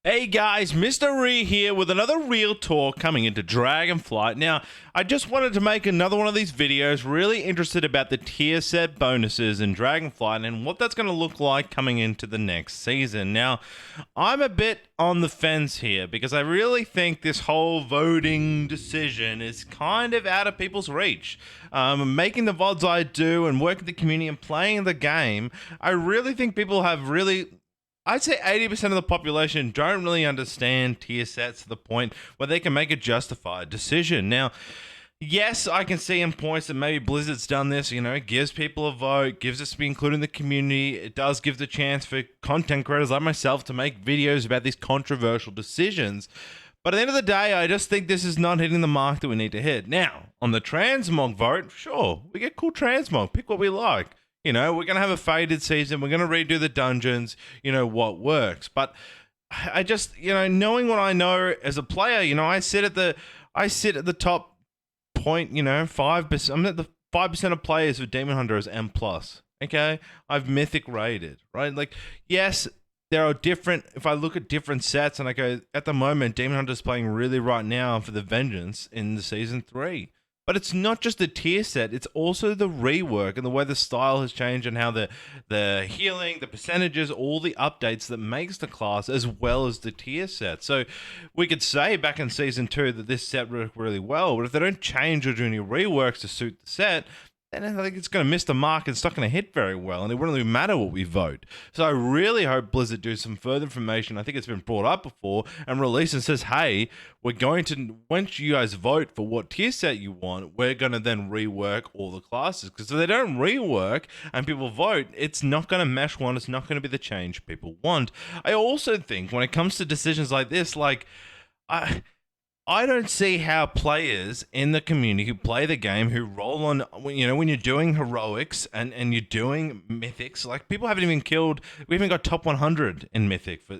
Hey guys, Mrreeeee here with another real talk coming into Dragonflight. Now, I just wanted to make another one of these videos, really interested about the tier set bonuses in Dragonflight and what that's going to look like coming into the next season. Now, I'm a bit on the fence here because I really think this whole voting decision is kind of out of people's reach. Making the VODs I do and working the community and playing the game, I really think people have I'd say 80% of the population don't really understand tier sets to the point where they can make a justified decision. Now, yes, I can see in points that maybe Blizzard's done this, it gives people a vote, gives us to be included in the community. It does give the chance for content creators like myself to make videos about these controversial decisions. But at the end of the day, I just think this is not hitting the mark that we need to hit. Now, on the transmog vote, sure, we get cool transmog, pick what we like. We're going to have a faded season. We're going to redo the dungeons, what works. But I just, knowing what I know as a player, I sit at the top point, 5%. I'm at the 5% of players with Demon Hunter as M+. Okay? I've mythic rated, right? Like, yes, there are different, if I look at different sets and I go, at the moment, Demon Hunter's playing really right now for the Vengeance in the Season 3. But it's not just the tier set, it's also the rework and the way the style has changed and how the healing, the percentages, all the updates that makes the class as well as the tier set. So we could say back in Season 2 that this set worked really well, but if they don't change or do any reworks to suit the set, then I think it's going to miss the mark. It's not going to hit very well, and it wouldn't really matter what we vote. So I really hope Blizzard do some further information. I think it's been brought up before, and release and says, hey, we're going to, once you guys vote for what tier set you want, we're going to then rework all the classes. Because if they don't rework and people vote, it's not going to mesh one. It's not going to be the change people want. I also think when it comes to decisions like this, I don't see how players in the community who play the game, who roll on, when you're doing heroics and you're doing mythics, like people haven't even killed, we haven't got top 100 in mythic for,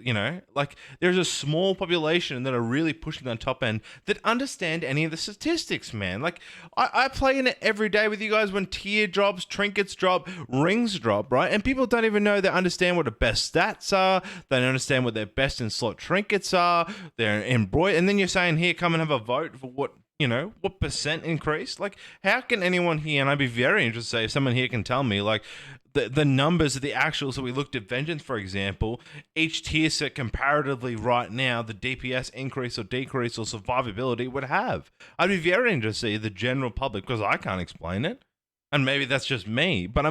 there's a small population that are really pushing that top end that understand any of the statistics, man. Like I play in it every day with you guys when tier drops, trinkets drop, rings drop, right? And people don't even know they understand what the best stats are. They don't understand what their best in slot trinkets are. They're embroidered. And then you're saying, here, come and have a vote for what percent increase. Like, how can anyone here, and I'd be very interested if someone here can tell me, like, the numbers of the actuals. So we looked at Vengeance, for example, each tier set comparatively right now, the DPS increase or decrease or survivability would have. I'd be very interested to see the general public, because I can't explain it. And maybe that's just me, but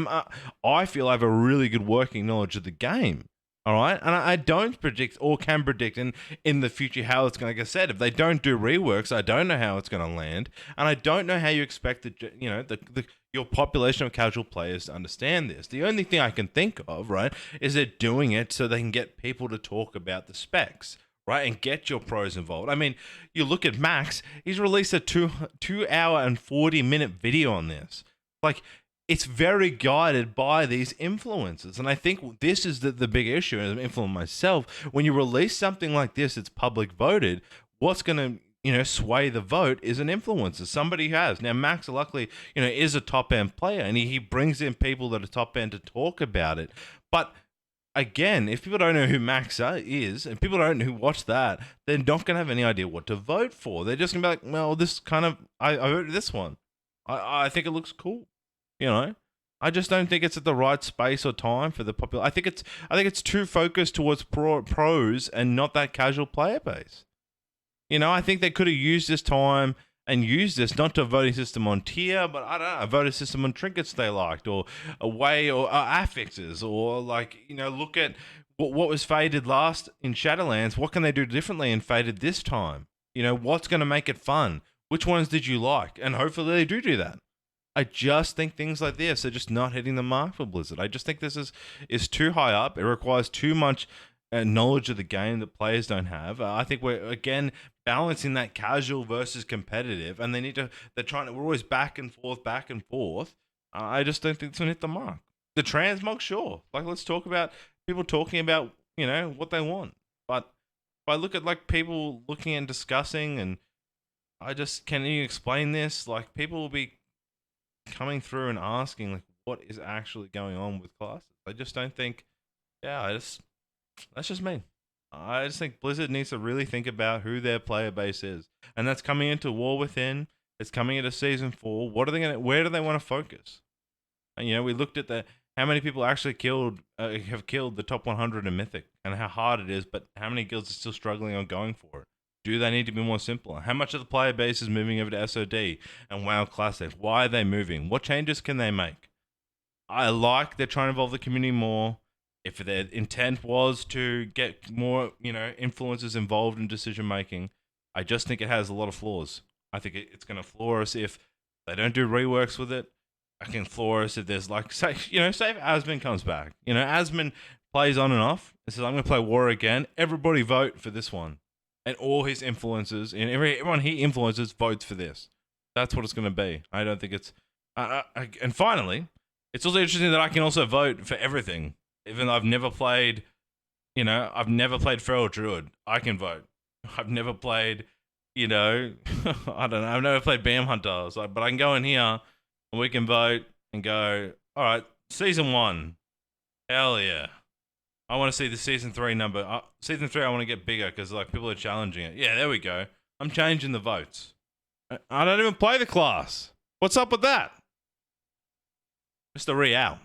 I feel I have a really good working knowledge of the game. All right, and I don't predict or can predict in the future how it's going to get said. If they don't do reworks, I don't know how it's going to land, and I don't know how you expect your population of casual players to understand this. The only thing I can think of, right, is they're doing it so they can get people to talk about the specs, right, and get your pros involved. I mean, you look at Max; he's released a 2 hour and 40-minute video on this, like. It's very guided by these influencers. And I think this is the big issue, as an influencer myself. When you release something like this, it's public voted, what's going to, sway the vote is an influencer, somebody who has. Now, Max, luckily, is a top-end player, and he brings in people that are top-end to talk about it. But again, if people don't know who Max is, and people don't know who watch that, they're not going to have any idea what to vote for. They're just going to be like, well, this kind of, I voted this one. I think it looks cool. I just don't think it's at the right space or time for the popular. I think it's too focused towards pros and not that casual player base. I think they could have used this time and used this not to a voting system on tier, but I don't know, a voting system on trinkets they liked, or a way, or affixes, or look at what was faded last in Shadowlands. What can they do differently and faded this time? What's going to make it fun? Which ones did you like? And hopefully they do that. I just think things like this are just not hitting the mark for Blizzard. I just think this is too high up. It requires too much knowledge of the game that players don't have. I think we're, again, balancing that casual versus competitive, and we're always back and forth. I just don't think it's going to hit the mark. The transmog, sure. Like, let's talk about people talking about, what they want. But if I look at, people looking and discussing, and can you explain this? Like, people will be coming through and asking what is actually going on with classes. I just don't think. That's just me. I just think Blizzard needs to really think about who their player base is, and that's coming into War Within. It's coming into Season 4. What are they gonna? Where do they want to focus? And, we looked at the how many people actually have killed the top 100 in Mythic, and how hard it is, but how many guilds are still struggling on going for it? Do they need to be more simple? How much of the player base is moving over to SOD and WoW Classic? Why are they moving? What changes can they make? I like they're trying to involve the community more. If their intent was to get more, influencers involved in decision making, I just think it has a lot of flaws. I think it's going to flaw us if they don't do reworks with it. I can flaw us if there's say if Asmin comes back. Asmin plays on and off. It says, I'm going to play War again. Everybody vote for this one. And all his influencers, and everyone he influences votes for this. That's what it's going to be. I don't think it's... and finally, it's also interesting that I can also vote for everything. Even though I've never played, I've never played Feral Druid. I can vote. I've never played, I don't know. I've never played Bam Hunter. But I can go in here and we can vote and go, all right, Season 1. Hell yeah. I want to see the Season 3 number. Season 3, I want to get bigger because people are challenging it. Yeah, there we go. I'm changing the votes. I don't even play the class. What's up with that? Mrreeeee out.